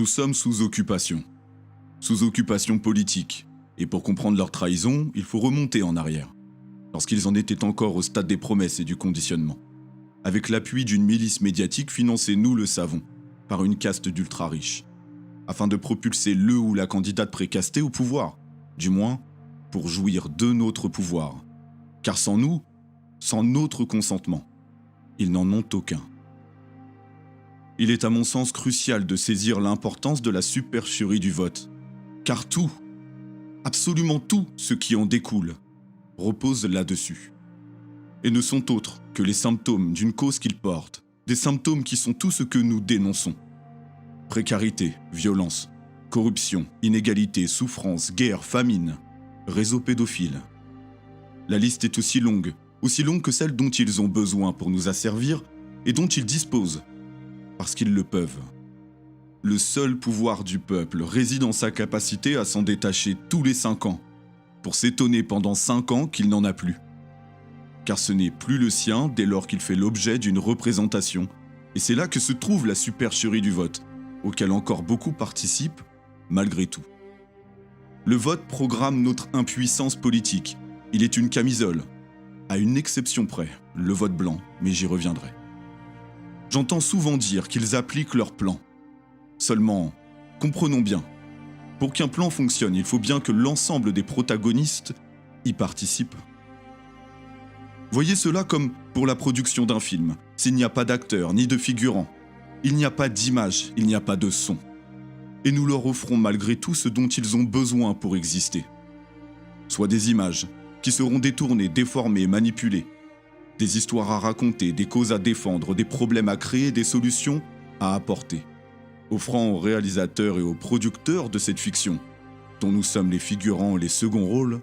Nous sommes sous occupation. Sous occupation politique. Et pour comprendre leur trahison, il faut remonter en arrière. Lorsqu'ils en étaient encore au stade des promesses et du conditionnement. Avec l'appui d'une milice médiatique financée, nous le savons, par une caste d'ultra-riches. Afin de propulser le ou la candidate précastée au pouvoir. Du moins, pour jouir de notre pouvoir. Car sans nous, sans notre consentement, ils n'en ont aucun. Il est à mon sens crucial de saisir l'importance de la supercherie du vote. Car tout, absolument tout ce qui en découle, repose là-dessus. Et ne sont autres que les symptômes d'une cause qu'ils portent, des symptômes qui sont tout ce que nous dénonçons. Précarité, violence, corruption, inégalité, souffrance, guerre, famine, réseau pédophile. La liste est aussi longue que celle dont ils ont besoin pour nous asservir et dont ils disposent, parce qu'ils le peuvent. Le seul pouvoir du peuple réside en sa capacité à s'en détacher tous les 5 ans, pour s'étonner pendant 5 ans qu'il n'en a plus. Car ce n'est plus le sien dès lors qu'il fait l'objet d'une représentation, et c'est là que se trouve la supercherie du vote, auquel encore beaucoup participent, malgré tout. Le vote programme notre impuissance politique. Il est une camisole, à une exception près, le vote blanc, mais j'y reviendrai. J'entends souvent dire qu'ils appliquent leur plan. Seulement, comprenons bien, pour qu'un plan fonctionne, il faut bien que l'ensemble des protagonistes y participent. Voyez cela comme pour la production d'un film. S'il n'y a pas d'acteurs ni de figurants, il n'y a pas d'image, il n'y a pas de son. Et nous leur offrons malgré tout ce dont ils ont besoin pour exister. Soit des images qui seront détournées, déformées, manipulées. Des histoires à raconter, des causes à défendre, des problèmes à créer, des solutions à apporter. Offrant aux réalisateurs et aux producteurs de cette fiction, dont nous sommes les figurants et les seconds rôles,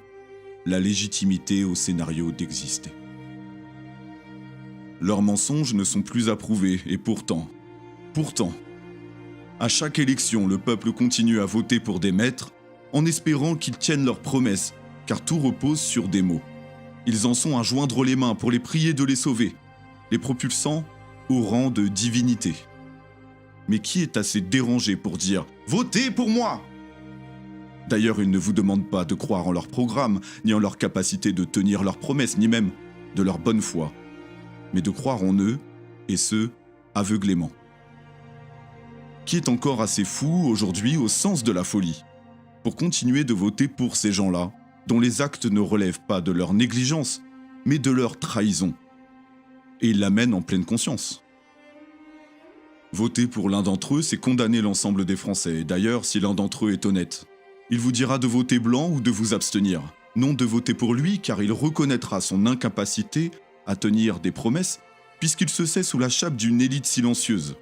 la légitimité au scénario d'exister. Leurs mensonges ne sont plus approuvés et pourtant, à chaque élection, le peuple continue à voter pour des maîtres en espérant qu'ils tiennent leurs promesses, car tout repose sur des mots. Ils en sont à joindre les mains pour les prier de les sauver, les propulsant au rang de divinité. Mais qui est assez dérangé pour dire « Votez pour moi !» D'ailleurs, ils ne vous demandent pas de croire en leur programme, ni en leur capacité de tenir leurs promesses, ni même de leur bonne foi, mais de croire en eux, et ce, aveuglément. Qui est encore assez fou aujourd'hui au sens de la folie, pour continuer de voter pour ces gens-là, dont les actes ne relèvent pas de leur négligence, mais de leur trahison. Et ils l'amènent en pleine conscience. Voter pour l'un d'entre eux, c'est condamner l'ensemble des Français. Et d'ailleurs, si l'un d'entre eux est honnête, il vous dira de voter blanc ou de vous abstenir. Non de voter pour lui, car il reconnaîtra son incapacité à tenir des promesses, puisqu'il se sait sous la chape d'une élite silencieuse.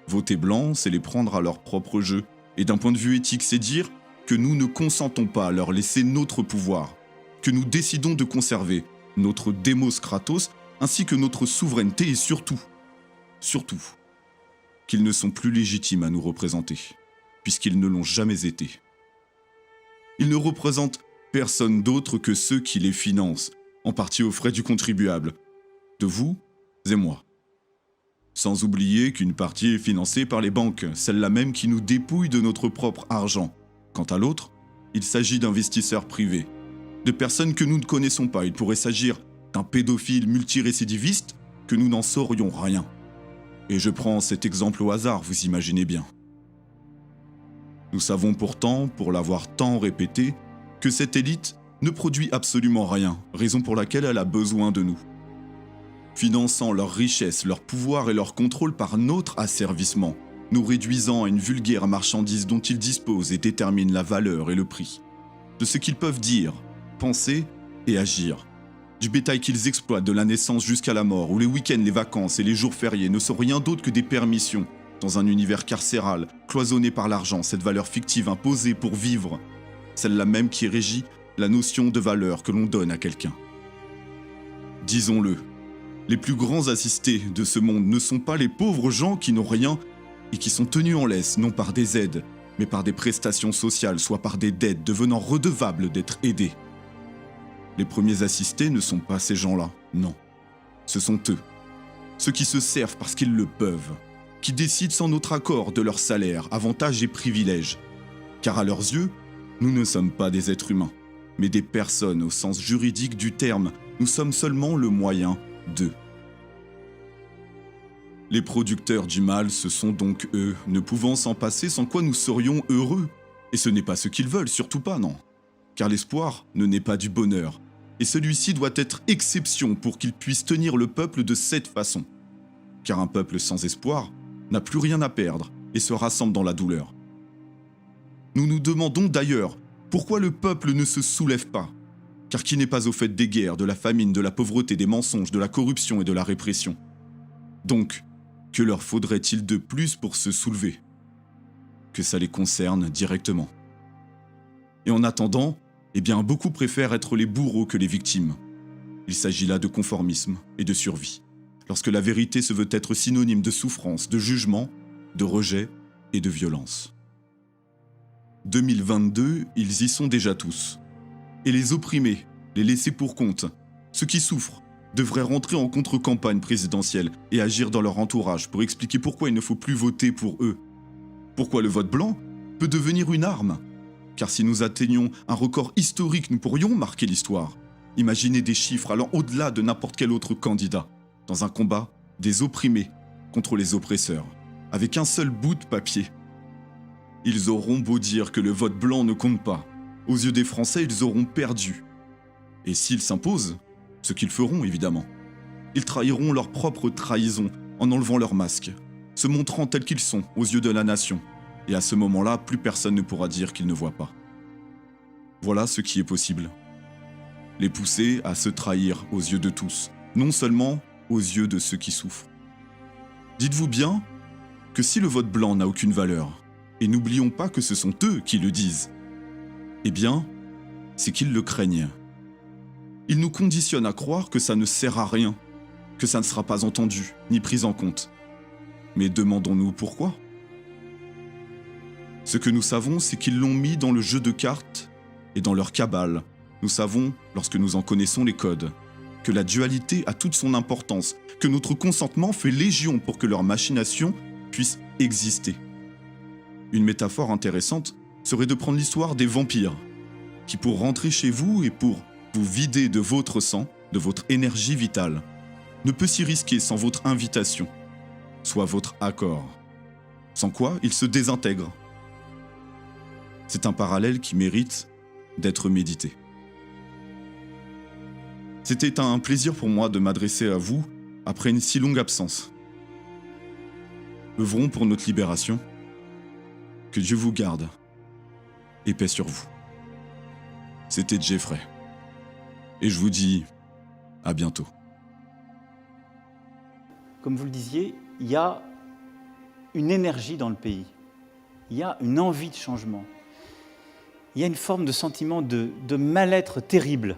Voter blanc, c'est les prendre à leur propre jeu. Et d'un point de vue éthique, c'est dire que nous ne consentons pas à leur laisser notre pouvoir, que nous décidons de conserver notre démos kratos, ainsi que notre souveraineté et surtout, qu'ils ne sont plus légitimes à nous représenter, puisqu'ils ne l'ont jamais été. Ils ne représentent personne d'autre que ceux qui les financent, en partie aux frais du contribuable, de vous et moi. Sans oublier qu'une partie est financée par les banques, celles-là même qui nous dépouillent de notre propre argent. Quant à l'autre, il s'agit d'investisseurs privés, de personnes que nous ne connaissons pas. Il pourrait s'agir d'un pédophile multirécidiviste que nous n'en saurions rien. Et je prends cet exemple au hasard, vous imaginez bien. Nous savons pourtant, pour l'avoir tant répété, que cette élite ne produit absolument rien, raison pour laquelle elle a besoin de nous. Finançant leur richesse, leur pouvoir et leur contrôle par notre asservissement, nous réduisant à une vulgaire marchandise dont ils disposent et déterminent la valeur et le prix, de ce qu'ils peuvent dire, penser et agir, du bétail qu'ils exploitent de la naissance jusqu'à la mort, où les week-ends, les vacances et les jours fériés ne sont rien d'autre que des permissions, dans un univers carcéral, cloisonné par l'argent, cette valeur fictive imposée pour vivre, celle-là même qui régit la notion de valeur que l'on donne à quelqu'un. Disons-le, les plus grands assistés de ce monde ne sont pas les pauvres gens qui n'ont rien et qui sont tenus en laisse, non par des aides, mais par des prestations sociales, soit par des dettes devenant redevables d'être aidés. Les premiers assistés ne sont pas ces gens-là, non. Ce sont eux, ceux qui se servent parce qu'ils le peuvent, qui décident sans notre accord de leur salaire, avantages et privilèges. Car à leurs yeux, nous ne sommes pas des êtres humains, mais des personnes au sens juridique du terme. Nous sommes seulement le moyen d'eux. Les producteurs du mal, ce sont donc eux, ne pouvant s'en passer, sans quoi nous serions heureux. Et ce n'est pas ce qu'ils veulent, surtout pas, non. Car l'espoir ne naît pas du bonheur, et celui-ci doit être exception pour qu'il puisse tenir le peuple de cette façon. Car un peuple sans espoir n'a plus rien à perdre et se rassemble dans la douleur. Nous nous demandons d'ailleurs pourquoi le peuple ne se soulève pas. Car qui n'est pas au fait des guerres, de la famine, de la pauvreté, des mensonges, de la corruption et de la répression? Donc, que leur faudrait-il de plus pour se soulever? Que ça les concerne directement. Et en attendant, eh bien, beaucoup préfèrent être les bourreaux que les victimes. Il s'agit là de conformisme et de survie, lorsque la vérité se veut être synonyme de souffrance, de jugement, de rejet et de violence. 2022, ils y sont déjà tous. Et les opprimés, les laissés pour compte, ceux qui souffrent, devraient rentrer en contre-campagne présidentielle et agir dans leur entourage pour expliquer pourquoi il ne faut plus voter pour eux. Pourquoi le vote blanc peut devenir une arme. Car si nous atteignions un record historique, nous pourrions marquer l'histoire. Imaginez des chiffres allant au-delà de n'importe quel autre candidat, dans un combat des opprimés contre les oppresseurs, avec un seul bout de papier. Ils auront beau dire que le vote blanc ne compte pas. Aux yeux des Français, ils auront perdu. Et s'ils s'imposent, ce qu'ils feront évidemment, ils trahiront leur propre trahison en enlevant leur masque, se montrant tels qu'ils sont aux yeux de la nation. Et à ce moment-là, plus personne ne pourra dire qu'ils ne voient pas. Voilà ce qui est possible. Les pousser à se trahir aux yeux de tous, non seulement aux yeux de ceux qui souffrent. Dites-vous bien que si le vote blanc n'a aucune valeur, et n'oublions pas que ce sont eux qui le disent, eh bien, c'est qu'ils le craignent. Ils nous conditionnent à croire que ça ne sert à rien, que ça ne sera pas entendu, ni pris en compte. Mais demandons-nous pourquoi ? Ce que nous savons, c'est qu'ils l'ont mis dans le jeu de cartes et dans leur cabale. Nous savons, lorsque nous en connaissons les codes, que la dualité a toute son importance, que notre consentement fait légion pour que leur machination puisse exister. Une métaphore intéressante serait de prendre l'histoire des vampires, qui pour rentrer chez vous et pour vous vider de votre sang, de votre énergie vitale, ne peut s'y risquer sans votre invitation, soit votre accord. Sans quoi, il se désintègre. C'est un parallèle qui mérite d'être médité. C'était un plaisir pour moi de m'adresser à vous après une si longue absence. Œuvrons pour notre libération. Que Dieu vous garde et paix sur vous. C'était Jeffrey. Et je vous dis à bientôt. Comme vous le disiez, il y a une énergie dans le pays. Il y a une envie de changement. Il y a une forme de sentiment de mal-être terrible.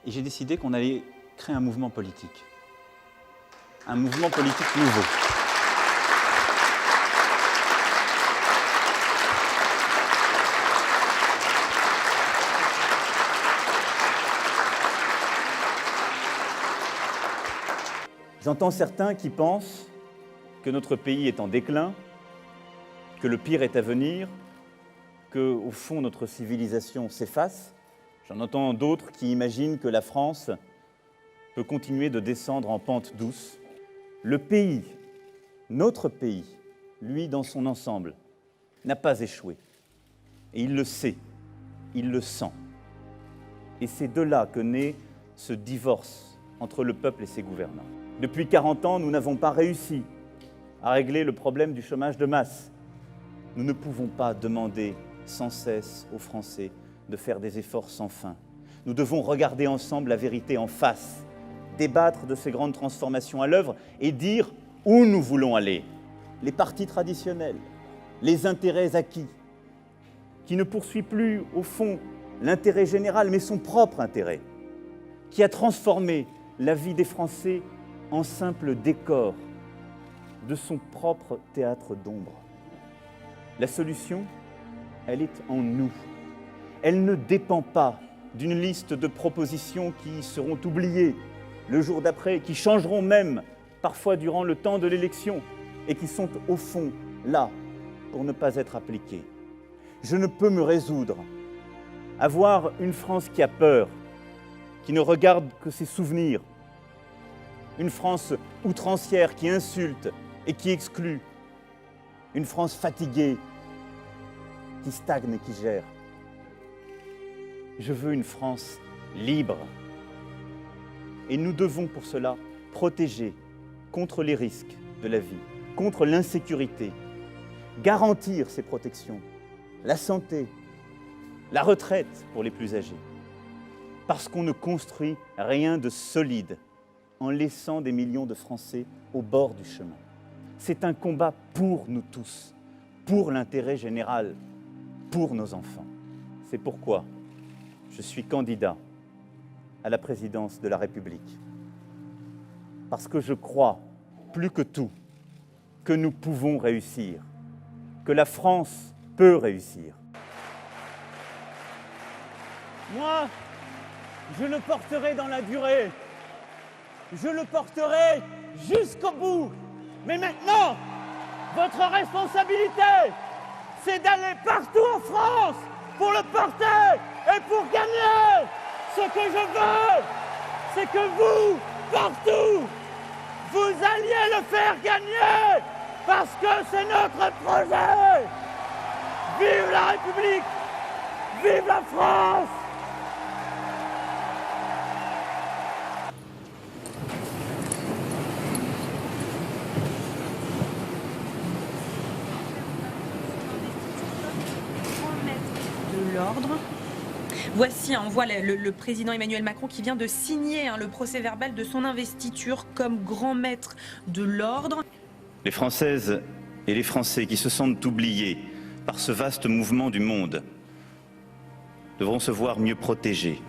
Et j'ai décidé qu'on allait créer un mouvement politique. Un mouvement politique nouveau. J'entends certains qui pensent que notre pays est en déclin, que le pire est à venir, qu'au fond notre civilisation s'efface. J'en entends d'autres qui imaginent que la France peut continuer de descendre en pente douce. Le pays, notre pays, lui dans son ensemble, n'a pas échoué. Et il le sait, il le sent. Et c'est de là que naît ce divorce entre le peuple et ses gouvernants. Depuis 40 ans, nous n'avons pas réussi à régler le problème du chômage de masse. Nous ne pouvons pas demander sans cesse aux Français de faire des efforts sans fin. Nous devons regarder ensemble la vérité en face, débattre de ces grandes transformations à l'œuvre et dire où nous voulons aller. Les partis traditionnels, les intérêts acquis, qui ne poursuit plus, au fond, l'intérêt général, mais son propre intérêt, qui a transformé la vie des Français en simple décor de son propre théâtre d'ombre. La solution, elle est en nous. Elle ne dépend pas d'une liste de propositions qui seront oubliées le jour d'après, qui changeront même parfois durant le temps de l'élection. et qui sont au fond là pour ne pas être appliquées. Je ne peux me résoudre à voir une France qui a peur, qui ne regarde que ses souvenirs, une France outrancière qui insulte et qui exclut, une France fatiguée, qui stagne et qui gère. Je veux une France libre. Et nous devons pour cela protéger contre les risques de la vie, contre l'insécurité, garantir ces protections, la santé, la retraite pour les plus âgés. Parce qu'on ne construit rien de solide en laissant des millions de Français au bord du chemin. C'est un combat pour nous tous, pour l'intérêt général, pour nos enfants. C'est pourquoi je suis candidat à la présidence de la République. Parce que je crois, plus que tout, que nous pouvons réussir, que la France peut réussir. Moi, je le porterai dans la durée. Je le porterai jusqu'au bout. Mais maintenant, votre responsabilité, c'est d'aller partout en France pour le porter et pour gagner. Ce que je veux, c'est que vous, partout, vous alliez le faire gagner parce que c'est notre projet. Vive la République, vive la France. De l'ordre. Voici, on voit le président Emmanuel Macron qui vient de signer le procès-verbal de son investiture comme grand maître de l'ordre. Les Françaises et les Français qui se sentent oubliés par ce vaste mouvement du monde devront se voir mieux protégés.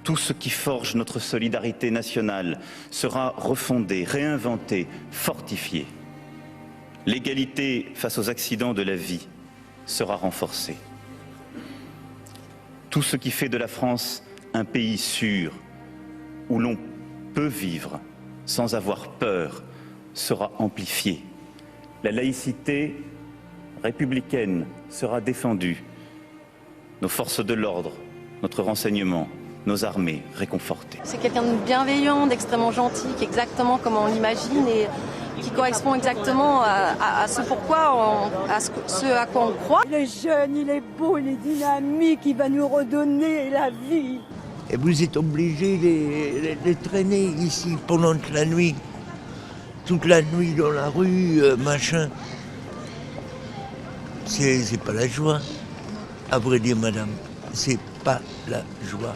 Tout ce qui forge notre solidarité nationale sera refondé, réinventé, fortifié. L'égalité face aux accidents de la vie sera renforcée. Tout ce qui fait de la France un pays sûr, où l'on peut vivre sans avoir peur, sera amplifié. La laïcité républicaine sera défendue. Nos forces de l'ordre, notre renseignement, nos armées réconfortées. C'est quelqu'un de bienveillant, d'extrêmement gentil, qui est exactement comme on l'imagine et qui correspond exactement à ce pourquoi, ce à quoi on croit. Il est jeune, il est beau, il est dynamique, il va nous redonner la vie. Et vous êtes obligé de les traîner ici pendant toute la nuit. Toute la nuit dans la rue, machin. C'est pas la joie. À vrai dire, madame, c'est pas la joie.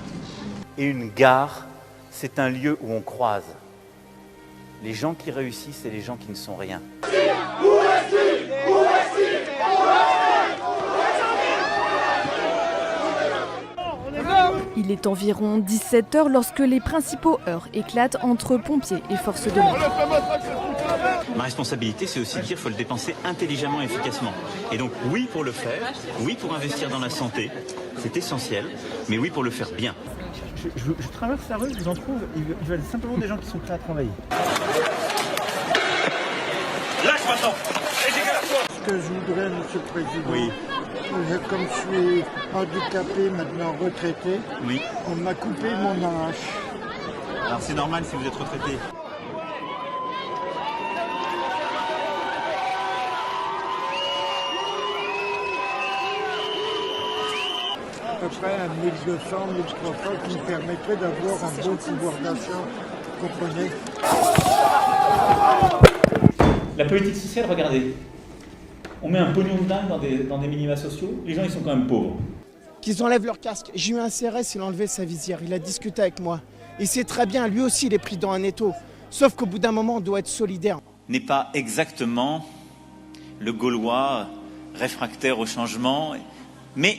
Et une gare, c'est un lieu où on croise les gens qui réussissent et les gens qui ne sont rien. Il est environ 17h lorsque les principaux heurts éclatent entre pompiers et forces de l'ordre. Ma responsabilité, c'est aussi de dire qu'il faut le dépenser intelligemment et efficacement. Et donc, oui pour le faire, oui pour investir dans la santé, c'est essentiel, mais oui pour le faire bien. Je traverse la rue, je vous en trouve, ils veulent simplement des gens qui sont prêts à travailler. Lâche maintenant. Ce que je voudrais, Monsieur le Président, oui. Comme je suis handicapé, maintenant retraité, oui. On m'a coupé mon âge. Alors c'est normal si vous êtes retraité. À peu près à 1200, 1300 qui me permettrait d'avoir un bon pouvoir d'achat. Vous comprenez? La politique sociale, regardez. On met un pognon de dingue dans des minima sociaux, les gens ils sont quand même pauvres. Qu'ils enlèvent leur casque. J'ai eu un CRS, il a enlevé sa visière, il a discuté avec moi. Il sait très bien, lui aussi il est pris dans un étau. Sauf qu'au bout d'un moment, on doit être solidaire. N'est pas exactement le Gaulois réfractaire au changement, mais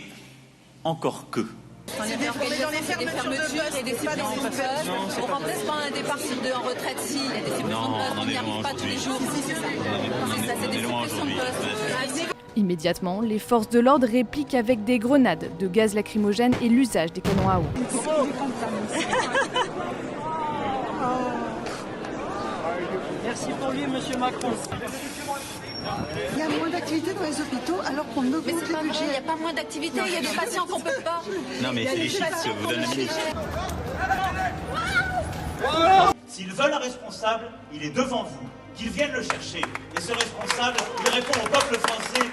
encore que. On est organisé dans les fermetures et des suppressions de postes. On remplace pas un départ sur deux en retraite si il y a des suppressions de postes, on n'y arrive pas tous les jours. C'est des suppressions de postes. Immédiatement, les forces de l'ordre répliquent avec des grenades, de gaz lacrymogène et l'usage des canons à eau. Merci pour lui, monsieur Macron. Il y a moins d'activités dans les hôpitaux alors qu'on augmente les budgets. Il n'y a pas moins d'activités, il y a des patients qu'on ne peut pas. Non mais c'est les chiffres que vous donne la ministre. S'ils veulent un responsable, il est devant vous. Qu'ils viennent le chercher. Et ce responsable, il répond au peuple français